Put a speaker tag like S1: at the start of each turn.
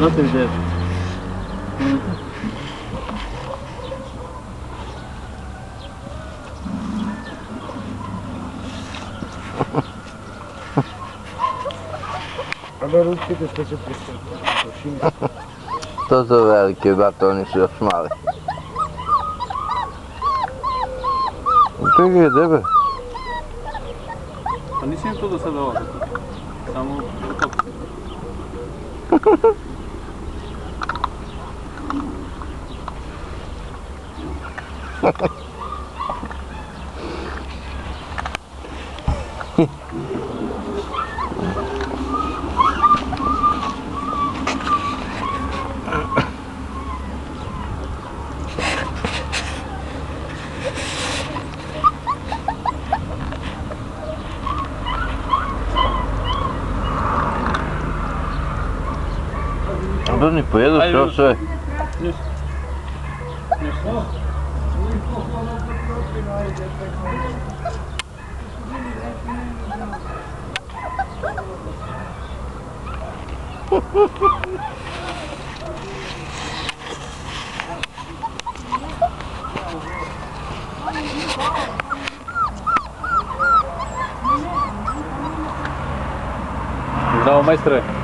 S1: No se vê.
S2: Allora uscite spesso questo.
S3: To są wielkie batony się szmały. Čekaj, debe.
S1: Pa nisi im to do sada ovdje. Samo kako.
S3: Da ni pojedu što sve.
S1: Ništa. Ništa. Zdravo majstore.